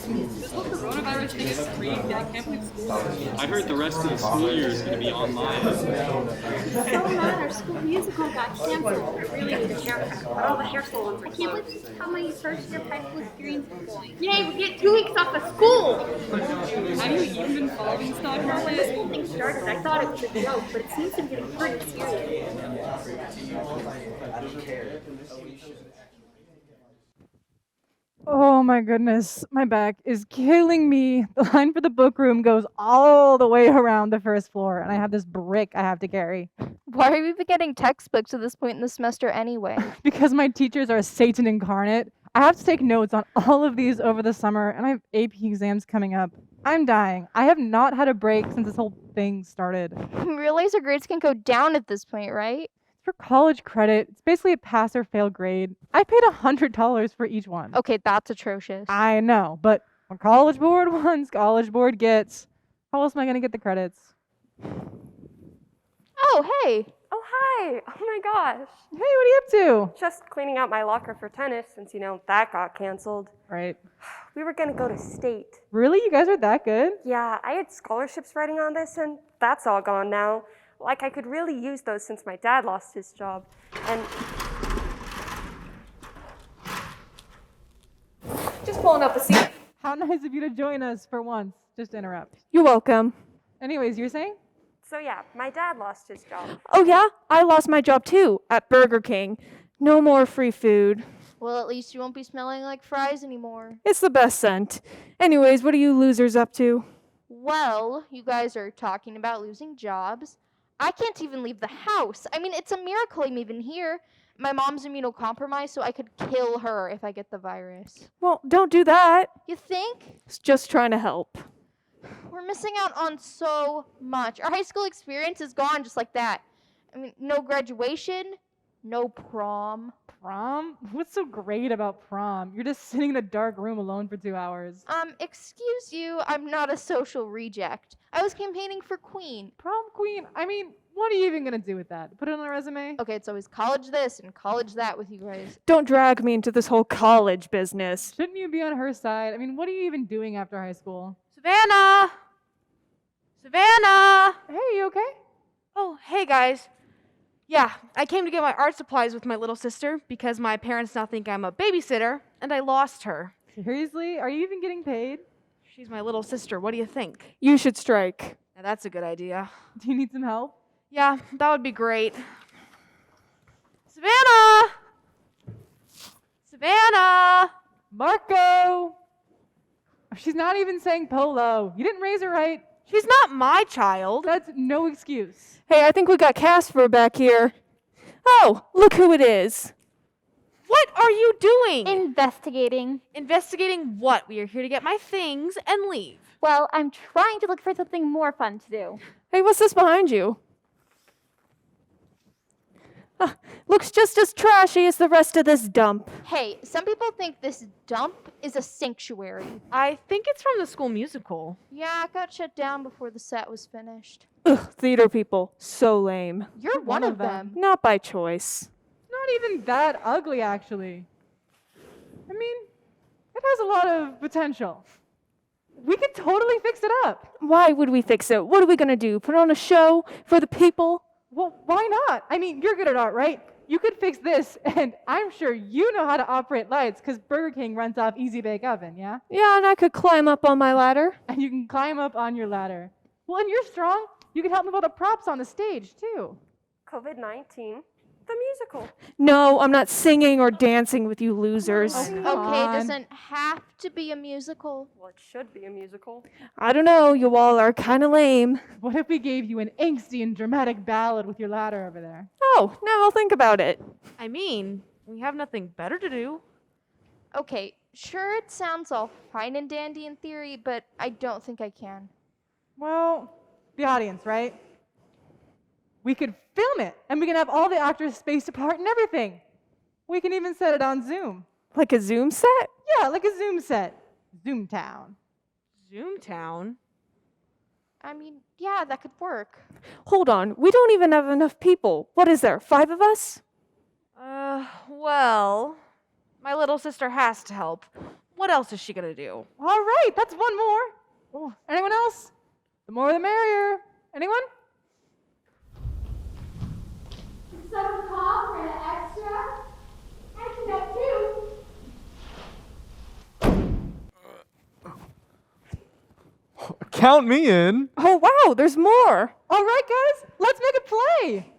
This whole coronavirus thing is freaked. I can't believe school. I heard the rest of the school year is going to be online. So mad our school musical got canceled. I really need a haircut. But all the hair salons I can't believe this is how my first year of high school experience is going. Yay, we get 2 weeks off of school! Have you even been following stock When market? this whole thing started, I thought it was a joke, but it seems to be getting pretty serious. Oh my goodness, my back is killing me. The line for the book room goes all the way around the first floor, and I have this brick I have to carry. Why are we even getting textbooks at this point in the semester anyway? Because my teachers are Satan incarnate. I have to take notes on all of these over the summer, and I have AP exams coming up. I'm dying. I have not had a break since this whole thing started. You realize our grades can go down at this point, right? For college credit, it's basically a pass or fail grade. I paid $100 for each one. Okay, that's atrocious. I know, but when College Board wants, College Board gets. How else am I going to get the credits? Oh, hey. Oh, hi. Oh my gosh. Hey, what are you up to? Just cleaning out my locker for tennis since, that got canceled. Right. We were going to go to state. Really? You guys are that good? Yeah, I had scholarships writing on this, and that's all gone now. Like, I could really use those since my dad lost his job. And Just pulling up a seat. How nice of you to join us for once. Just to interrupt. You're welcome. Anyways, you're saying? so, yeah, my dad lost his job. Oh yeah? I lost my job too, at Burger King. No more free food. Well, at least you won't be smelling like fries anymore. It's the best scent. Anyways, what are you losers up to? Well, you guys are talking about losing jobs. I can't even leave the house. I mean, it's a miracle I'm even here. My mom's immunocompromised, so I could kill her if I get the virus. Well, don't do that. You think? It's just trying to help. We're missing out on so much. Our high school experience is gone just like that. I mean, no graduation, no prom. Prom? What's so great about prom? You're just sitting in a dark room alone for 2 hours. Excuse you, I'm not a social reject. I was campaigning for queen. Prom queen? I mean, what are you even going to do with that? Put it on a resume? Okay, it's always college this and college that with you guys. Don't drag me into this whole college business. Shouldn't you be on her side? I mean, what are you even doing after high school? Savannah! Savannah! Hey, you okay? Oh, hey guys. Yeah, I came to get my art supplies with my little sister because my parents now think I'm a babysitter, and I lost her. Seriously? Are you even getting paid? She's my little sister. What do you think? You should strike. Now that's a good idea. Do you need some help? Yeah, that would be great. Savannah! Savannah! Marco! She's not even saying polo. You didn't raise her right. She's not my child. That's no excuse. Hey, I think we got Casper back here. Oh, look who it is. What are you doing? Investigating. Investigating what? We are here to get my things and leave. Well, I'm trying to look for something more fun to do. Hey, what's this behind you? Looks just as trashy as the rest of this dump. Hey, some people think this dump is a sanctuary. I think it's from the school musical. Yeah, it got shut down before the set was finished. Ugh, theater people. So lame. You're one of them. Not by choice. Not even that ugly, actually. I mean, it has a lot of potential. We could totally fix it up. Why would we fix it? What are we gonna do? Put on a show for the people? Well, why not? I mean, you're good at art, right? You could fix this, and I'm sure you know how to operate lights because Burger King runs off Easy Bake Oven, yeah? Yeah, and I could climb up on my ladder. And you can climb up on your ladder. Well, and you're strong. You can help me with all the props on the stage, too. COVID-19, the musical. No, I'm not singing or dancing with you losers. Come Okay, on. doesn't have to be a musical. Well, it should be a musical. I don't know, you all are kind of lame. What if we gave you an angsty and dramatic ballad with your ladder over there? Oh, now I'll think about it. I mean, we have nothing better to do. Okay, sure, it sounds all fine and dandy in theory, but I don't think I can. Well, the audience, right? We could film it, and we can have all the actors spaced apart and everything. We can even set it on Zoom. Like a Zoom set? Yeah, like a Zoom set. Zoomtown. Zoomtown? I mean, yeah, that could work. Hold on, we don't even have enough people. What is there, 5 of us? Well, my little sister has to help. What else is she gonna do? All right, that's one more. Oh, anyone else? The more the merrier. Anyone? Some call for an extra? I can go too. Count me in. Oh, wow, there's more. All right, guys, let's make it play.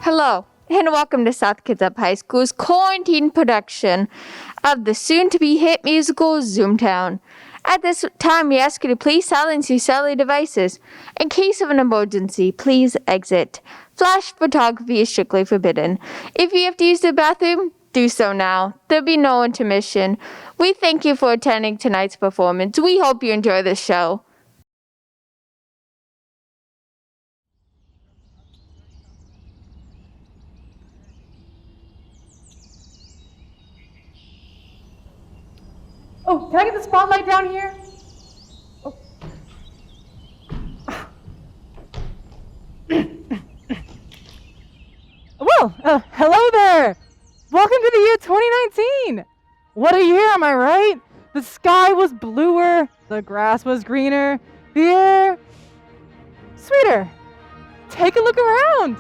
Hello, and welcome to South Kids Up High School's quarantine production of the soon-to-be hit musical Zoomtown. At this time, we ask you to please silence your cellular devices. In case of an emergency, please exit. Flash photography is strictly forbidden. If you have to use the bathroom, do so now. There'll be no intermission. We thank you for attending tonight's performance. We hope you enjoy the show. Oh, can I get the spotlight down here? Oh. Well, hello there. Welcome to the year 2019. What a year, am I right? The sky was bluer, the grass was greener, the air sweeter. Take a look around.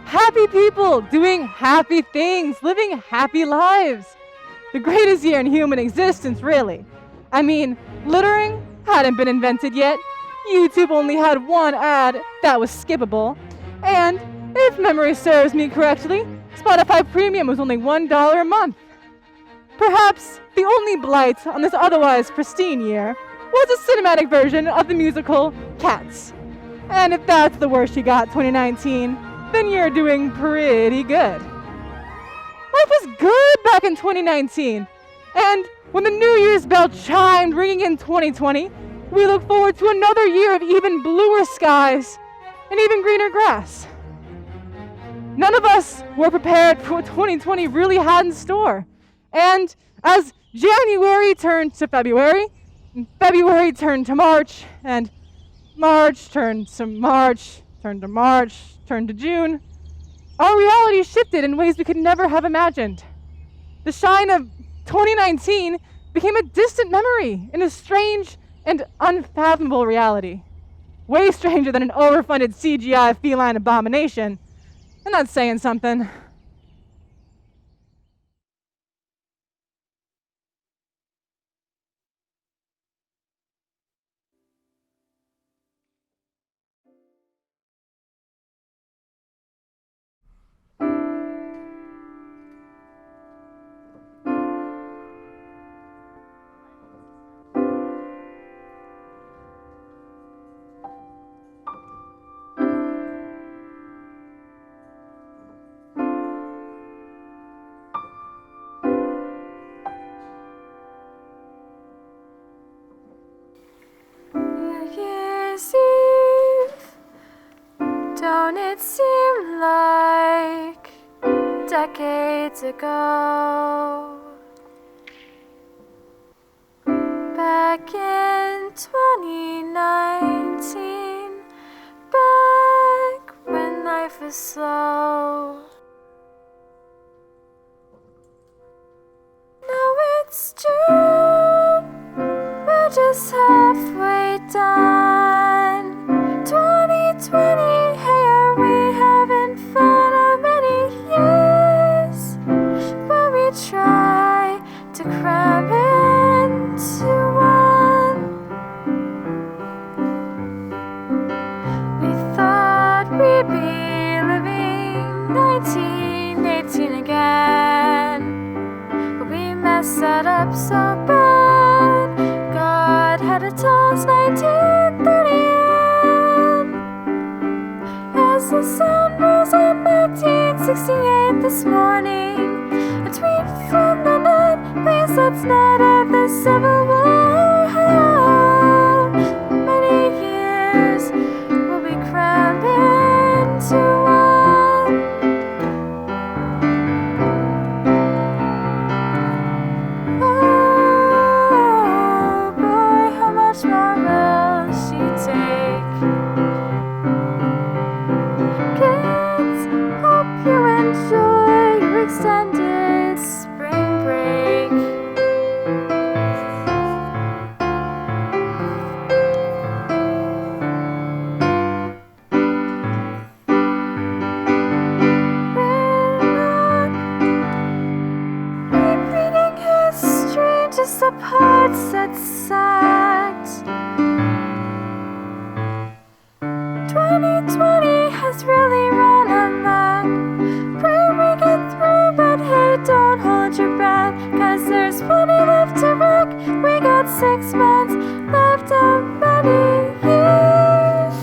Happy people doing happy things, living happy lives. The greatest year in human existence, really. I mean, littering hadn't been invented yet. YouTube only had one ad that was skippable, and if memory serves me correctly, Spotify Premium was only $1 a month. Perhaps the only blight on this otherwise pristine year was a cinematic version of the musical Cats. And if that's the worst you got 2019, then you're doing pretty good. Life was good back in 2019, and when the New Year's bell chimed ringing in 2020, we look forward to another year of even bluer skies and even greener grass. None of us were prepared for what 2020 really had in store. And as January turned to February, and February turned to March, and March turned to March, turned to March, turned to June, our reality shifted in ways we could never have imagined. The shine of 2019 became a distant memory in a strange and unfathomable reality. Way stranger than an overfunded CGI feline abomination. And that's saying something. Don't it seem like decades ago? Back in 2019, back when life was slow. Now it's June, we're just halfway done. 2020, hey, are we having fun? How many years will we try to cram into one? We thought we'd be living 1918 again, but we messed that up so bad. God had to tell us 1930. As the sun rose on 1968 this morning, a tweet from the net, please let's not have the Civil War. How many years will be crammed into one? Oh boy, how much more will she take? Kids, hope you enjoy your extended spring break. We're not reading history, just the parts that sucked. 2020 has really run amok. Pray we get through, but hey, don't hold your breath, 'cause there's plenty left to wreck. We got 6 months left of many years.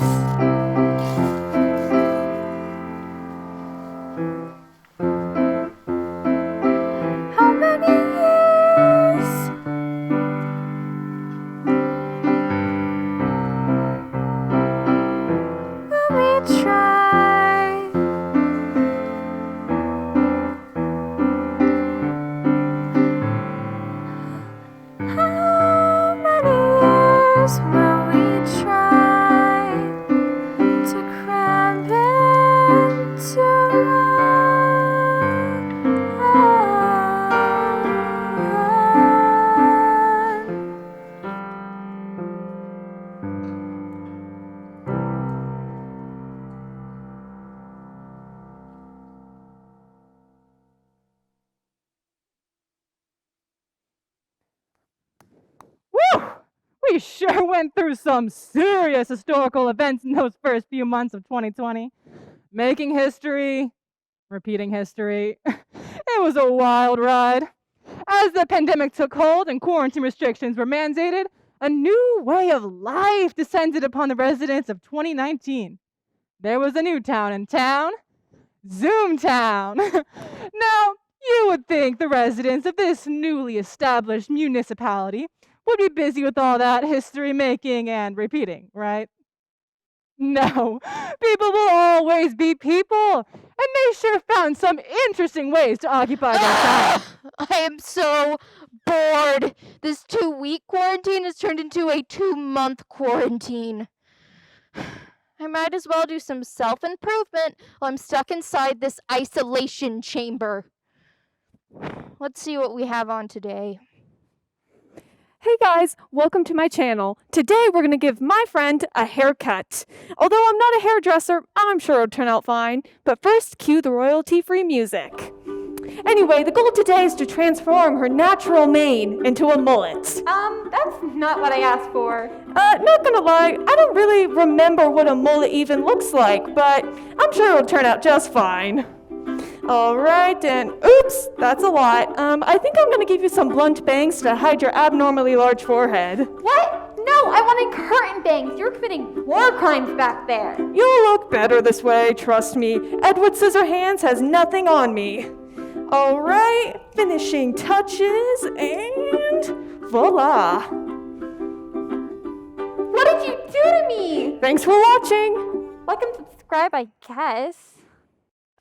How many years? Will we try? How many years will sure went through some serious historical events in those first few months of 2020. Making history, repeating history. It was a wild ride. As the pandemic took hold and quarantine restrictions were mandated, a new way of life descended upon the residents of 2019. There was a new town in town, Zoomtown. Now, you would think the residents of this newly established municipality would be busy with all that history making and repeating, right? No, people will always be people, and they sure found some interesting ways to occupy their time. I am so bored. This 2-week quarantine has turned into a 2-month quarantine. I might as well do some self-improvement while I'm stuck inside this isolation chamber. Let's see what we have on today. Hey guys, welcome to my channel. Today we're going to give my friend a haircut. Although I'm not a hairdresser, I'm sure it'll turn out fine. But first, cue the royalty-free music. Anyway, the goal today is to transform her natural mane into a mullet. That's not what I asked for. Not gonna lie, I don't really remember what a mullet even looks like, but I'm sure it'll turn out just fine. Alright, and oops, that's a lot. I think I'm gonna give you some blunt bangs to hide your abnormally large forehead. What? No, I wanted curtain bangs. You're committing war crimes back there. You'll look better this way, trust me. Edward Scissorhands has nothing on me. Alright, finishing touches, and voila! What did you do to me? Thanks for watching! Like and subscribe, I guess.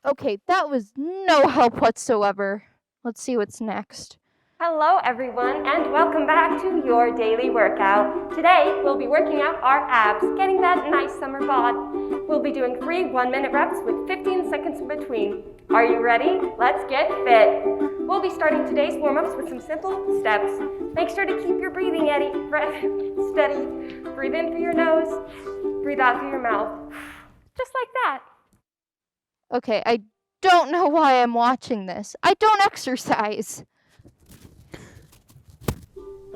Okay, that was no help whatsoever. Let's see what's next. Hello everyone, and welcome back to your daily workout. Today, we'll be working out our abs, getting that nice summer bod. We'll be doing 3 1-minute reps with 15 seconds in between. Are you ready? Let's get fit. We'll be starting today's warm-ups with some simple steps. Make sure to keep your breathing steady. Breathe in through your nose, breathe out through your mouth. Just like that. Okay, I don't know why I'm watching this. I don't exercise.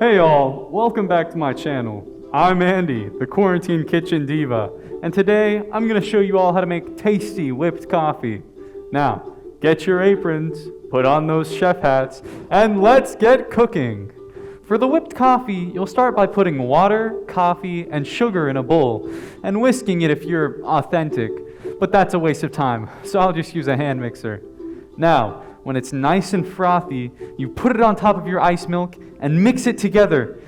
Hey all, welcome back to my channel. I'm Andy, the Quarantine Kitchen Diva, and today I'm going to show you all how to make tasty whipped coffee. Now, get your aprons, put on those chef hats, and let's get cooking. For the whipped coffee, you'll start by putting water, coffee, and sugar in a bowl, and whisking it if you're authentic, but that's a waste of time, so I'll just use a hand mixer. Now, when it's nice and frothy, you put it on top of your ice milk and mix it together,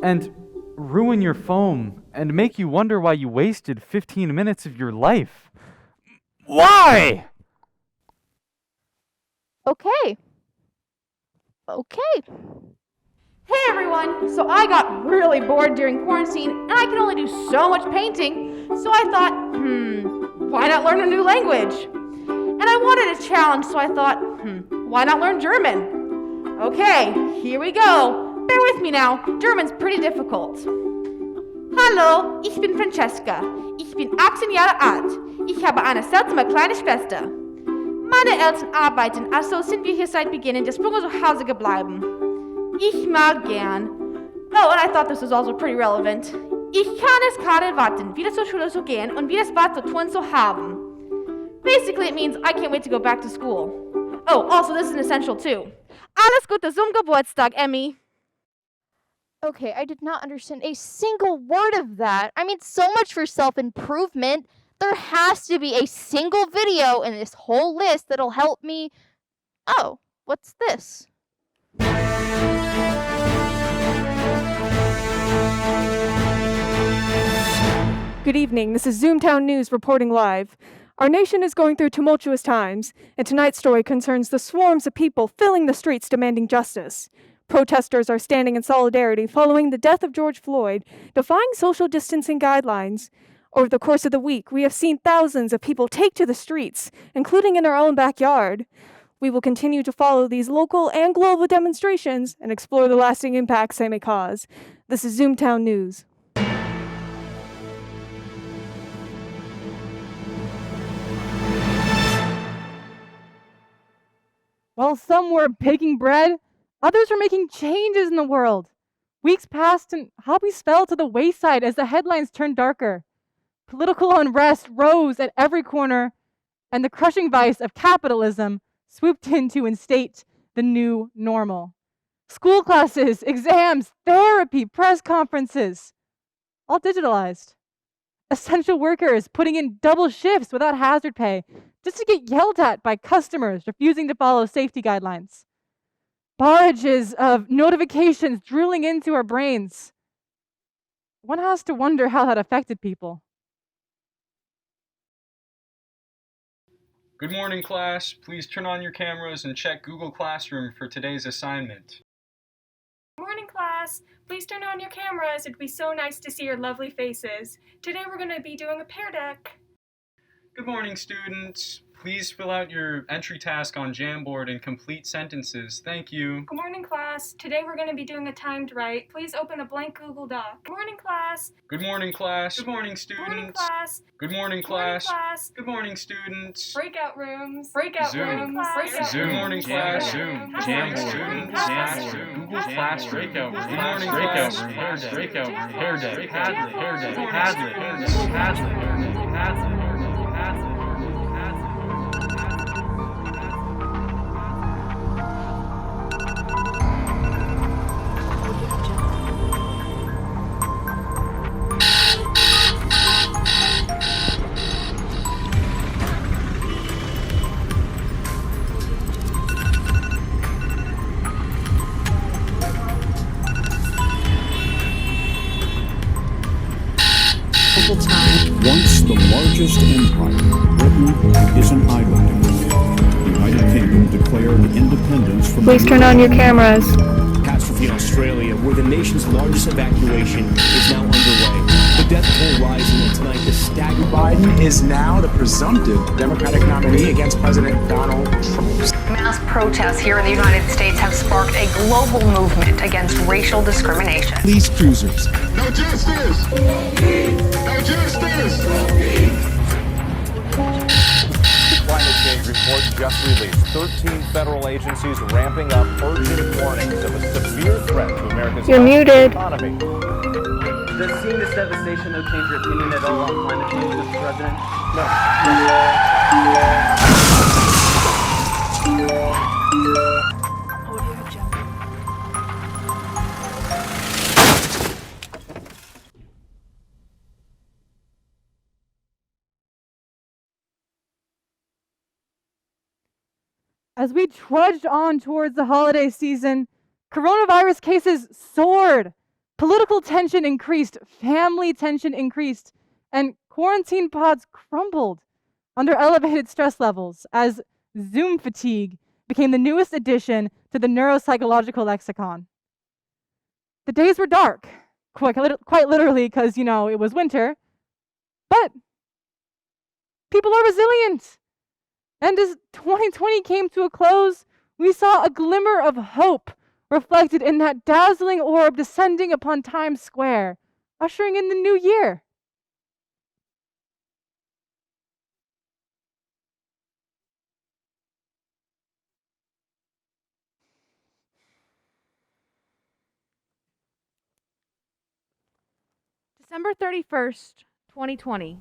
and ruin your foam, and make you wonder why you wasted 15 minutes of your life. Why? Okay. Hey everyone! So I got really bored during quarantine and I could only do so much painting. So I thought, why not learn a new language? And I wanted a challenge, so I thought, why not learn German? Okay, here we go. Bear with me now. German's pretty difficult. Hallo, ich bin Francesca. Ich bin 18 Jahre alt. Ich habe eine seltsame kleine Schwester. Meine Eltern arbeiten, also sind wir hier seit Beginn des Sprunges zu Hause geblieben. Ich mag gern. Oh, and I thought this was also pretty relevant. Ich kann es kaum warten, wieder zur Schule zu gehen und wieder was zu tun zu haben. Basically, it means I can't wait to go back to school. Oh, also, this is an essential too. Alles Gute zum Geburtstag, Emmy. Okay, I did not understand a single word of that. I mean, so much for self-improvement. There has to be a single video in this whole list that'll help me. Oh, what's this? Good evening, this is Zoomtown News reporting live. Our nation is going through tumultuous times, and tonight's story concerns the swarms of people filling the streets demanding justice. Protesters are standing in solidarity following the death of George Floyd, defying social distancing guidelines. Over the course of the week, we have seen thousands of people take to the streets, including in our own backyard. We will continue to follow these local and global demonstrations and explore the lasting impacts they may cause. This is Zoomtown News. While some were baking bread, others were making changes in the world. Weeks passed and hobbies fell to the wayside as the headlines turned darker. Political unrest rose at every corner, and the crushing vice of capitalism swooped in to instate the new normal. School classes, exams, therapy, press conferences, all digitalized. Essential workers putting in double shifts without hazard pay just to get yelled at by customers refusing to follow safety guidelines. Barrages of notifications drilling into our brains. One has to wonder how that affected people. Good morning, class. Please turn on your cameras and check Google Classroom for today's assignment. Morning, class. Please turn on your cameras. It'd be so nice to see your lovely faces. Today we're going to be doing a pear deck. Good morning, students. Please fill out your entry task on Jamboard in complete sentences. Thank you. Good morning, class. Today we're going to be doing a timed write. Please open a blank Google Doc. Good morning, class. Good morning, class. Good morning, Good students. morning, class. Good morning, Good morning, class. class. Good morning, students. Breakout rooms. Breakout Zoom. rooms. Breakout Zoom. rooms. Good morning, class. Zoom. Jamboard. Students. Jamboard. Google Classroom. Breakout room. Good morning, class. Breakout room. Hair day. Padlet. Hair day. Padlet. Padlet. Padlet. Once the largest empire, Britain is an island. The United Kingdom declared independence from Please turn on your cameras. Catastrophe in Australia, where the nation's largest evacuation is now underway. The death toll rising, and tonight the staggering Biden is now the presumptive Democratic nominee against President Donald Trump. Mass protests here in the United States have sparked a global movement against racial discrimination. Police cruisers. No justice! No justice! Climate change report just released. 13 federal agencies ramping up urgent warnings of a severe threat to America's economy. Does seeing this devastation no change your opinion at all on climate change, Mr. President? As we trudged on towards the holiday season, coronavirus cases soared. Political tension increased, family tension increased, and quarantine pods crumbled under elevated stress levels as Zoom fatigue became the newest addition to the neuropsychological lexicon. The days were dark, quite literally because, it was winter, but people are resilient. And as 2020 came to a close, we saw a glimmer of hope reflected in that dazzling orb descending upon Times Square, ushering in the new year. December 31st, 2020.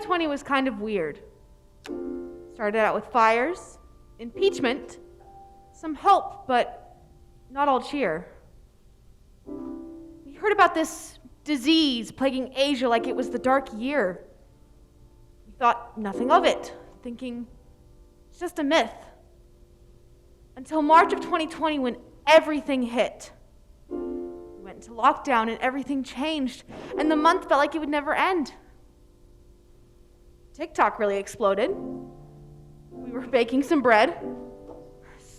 '20 was kind of weird. Started out with fires, impeachment, some hope, but not all cheer. We heard about this disease plaguing Asia like it was the dark year. We thought nothing of it, thinking it's just a myth. Until March of 2020 when everything hit. We went into lockdown and everything changed, and the month felt like it would never end. TikTok really exploded. We were baking some bread,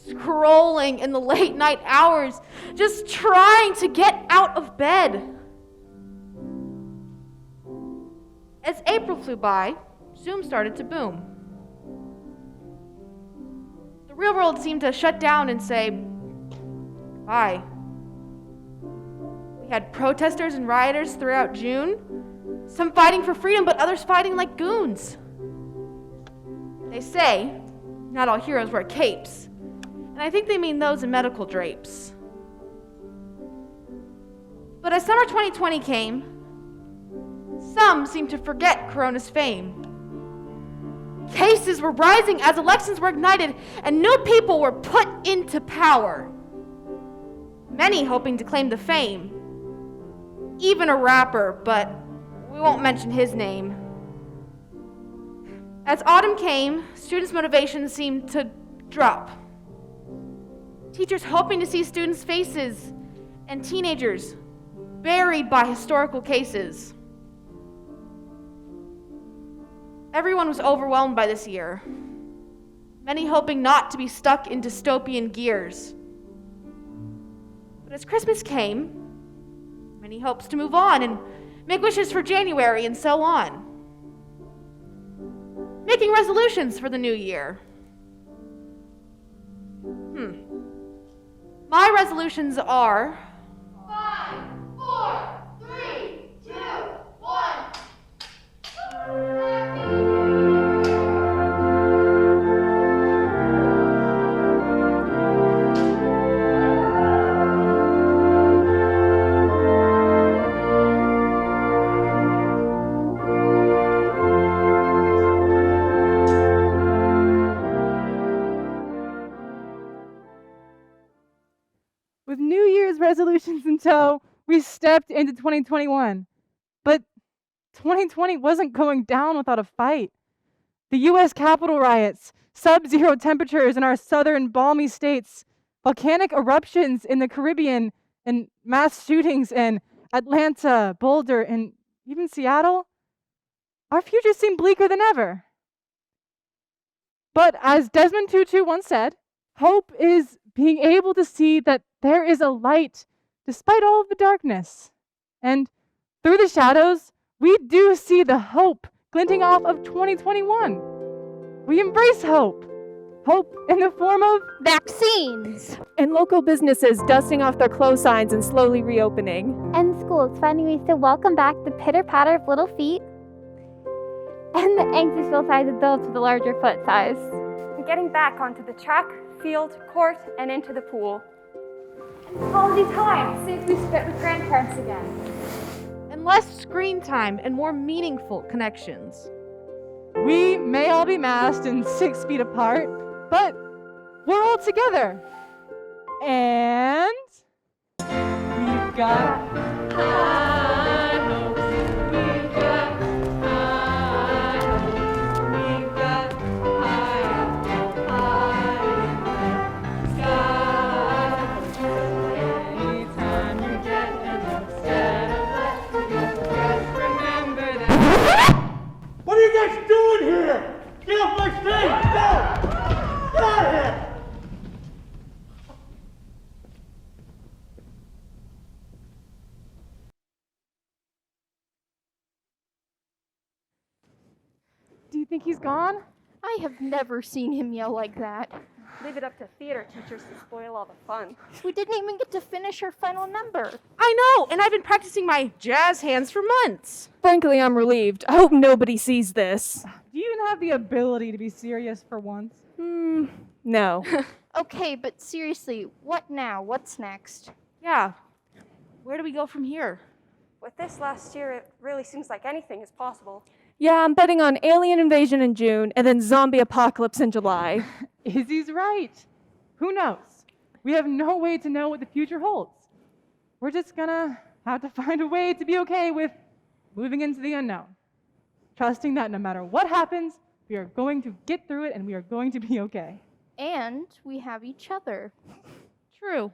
scrolling in the late night hours, just trying to get out of bed. As April flew by, Zoom started to boom. The real world seemed to shut down and say, bye. We had protesters and rioters throughout June, Some fighting for freedom, but others fighting like goons. They say not all heroes wear capes, and I think they mean those in medical drapes. But as summer 2020 came, some seemed to forget Corona's fame. Cases were rising as elections were ignited and new people were put into power. Many hoping to claim the fame. Even a rapper, but we won't mention his name. As autumn came, students' motivation seemed to drop. Teachers hoping to see students' faces and teenagers buried by historical cases. Everyone was overwhelmed by this year, many hoping not to be stuck in dystopian gears. But as Christmas came, many hopes to move on and make wishes for January and so on. Making resolutions for the new year. My resolutions are 5, 4, 3, 2, 1. With New Year's resolutions in tow, we stepped into 2021. But 2020 wasn't going down without a fight. The U.S. Capitol riots, sub-zero temperatures in our southern balmy states, volcanic eruptions in the Caribbean, and mass shootings in Atlanta, Boulder, and even Seattle. Our future seemed bleaker than ever. But as Desmond Tutu once said, hope is being able to see that there is a light despite all of the darkness. And through the shadows, we do see the hope glinting off of 2021. We embrace hope. Hope in the form of vaccines. And local businesses dusting off their closed signs and slowly reopening. And schools finding ways to welcome back the pitter-patter of little feet and the anxious size of those with a larger foot size. And getting back onto the track, field, court, and into the pool. Quality time, safely spent with grandparents again. And less screen time and more meaningful connections. We may all be masked and 6 feet apart, but we're all together. And we've got high hopes. We've got high hopes. We've got high sky. Anytime you get an instead of less, just remember that. What are you guys doing here? Get off my stage! Go! Get out of here! Do you think he's gone? I have never seen him yell like that. Leave it up to theater teachers to spoil all the fun. We didn't even get to finish our final number. I know, and I've been practicing my jazz hands for months. Frankly, I'm relieved. I hope nobody sees this. Do you even have the ability to be serious for once? No. Okay, but seriously, what now? What's next? Yeah. Where do we go from here? With this last year, it really seems like anything is possible. Yeah, I'm betting on alien invasion in June and then zombie apocalypse in July. Izzy's right. Who knows? We have no way to know what the future holds. We're just gonna have to find a way to be okay with moving into the unknown. Trusting that no matter what happens, we are going to get through it and we are going to be okay. And we have each other. True.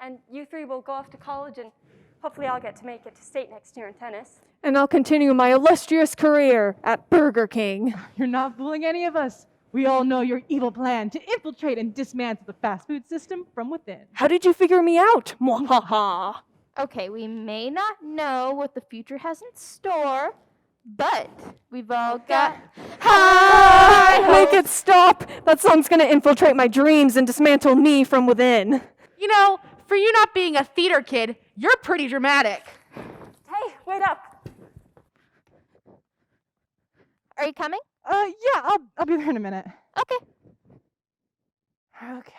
And you three will go off to college, and hopefully I'll get to make it to state next year in tennis. And I'll continue my illustrious career at Burger King. You're not fooling any of us. We all know your evil plan to infiltrate and dismantle the fast food system from within. How did you figure me out? Mwahaha. Okay, we may not know what the future has in store, but we've all got high Make it stop! That song's gonna infiltrate my dreams and dismantle me from within. You know, for you not being a theater kid, you're pretty dramatic. Hey, wait up! Are you coming? Yeah, I'll be there in a minute. Okay. Okay.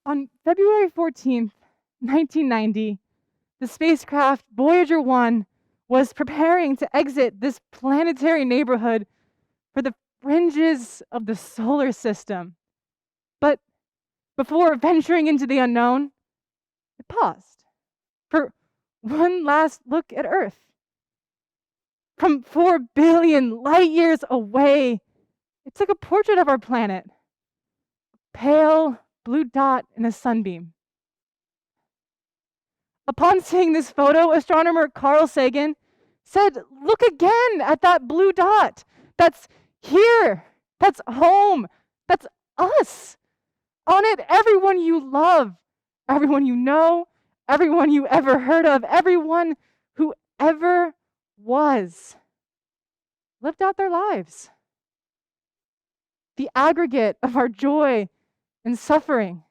On February 14th, 1990, the spacecraft Voyager 1 was preparing to exit this planetary neighborhood for the fringes of the solar system. But before venturing into the unknown, it paused for one last look at Earth. From 4 billion light years away, it took a portrait of our planet, a pale blue dot in a sunbeam. Upon seeing this photo, astronomer Carl Sagan said, "Look again at that blue dot. That's here. That's home. That's us. On it, everyone you love, everyone you know, everyone you ever heard of, everyone who ever was, lived out their lives. The aggregate of our joy and suffering.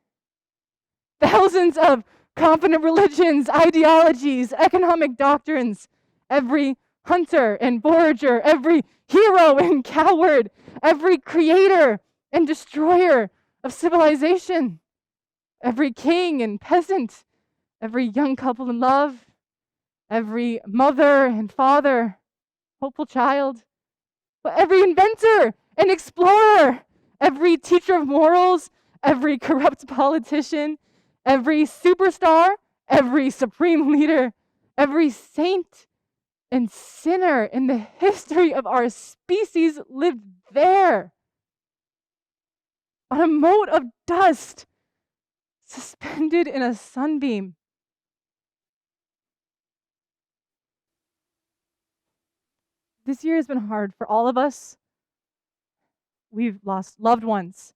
Thousands of confident religions, ideologies, economic doctrines, every hunter and forager, every hero and coward, every creator and destroyer of civilization, every king and peasant, every young couple in love, every mother and father, hopeful child, but every inventor and explorer, every teacher of morals, every corrupt politician, every superstar, every supreme leader, every saint and sinner in the history of our species lived there, on a mote of dust, suspended in a sunbeam. This year has been hard for all of us. We've lost loved ones.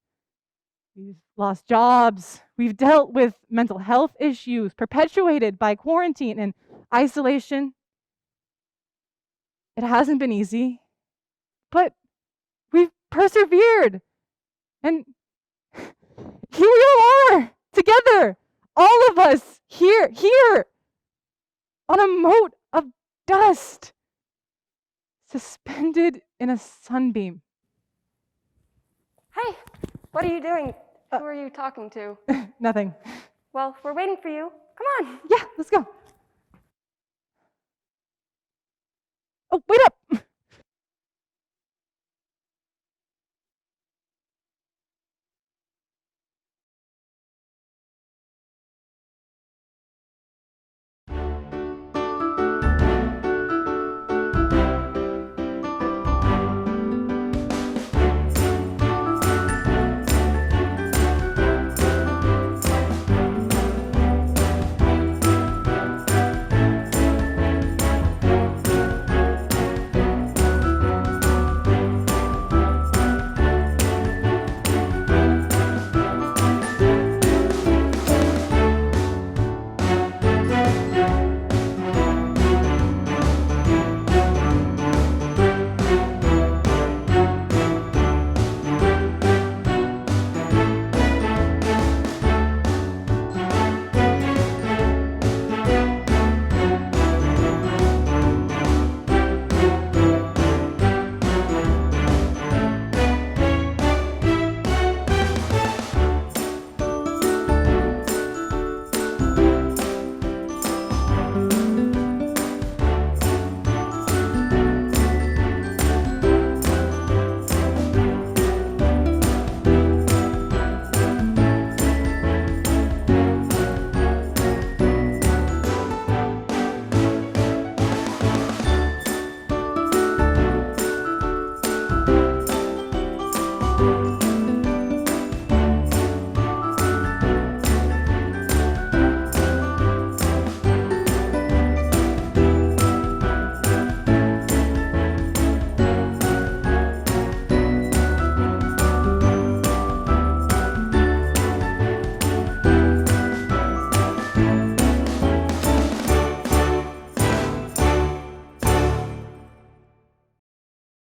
We've lost jobs. We've dealt with mental health issues perpetuated by quarantine and isolation. It hasn't been easy, but we've persevered. And here we all are, together, all of us, here, on a mote of dust, suspended in a sunbeam. Hey, what are you doing? Who are you talking to? Nothing. Well, we're waiting for you. Come on. Yeah, let's go. Oh, wait up.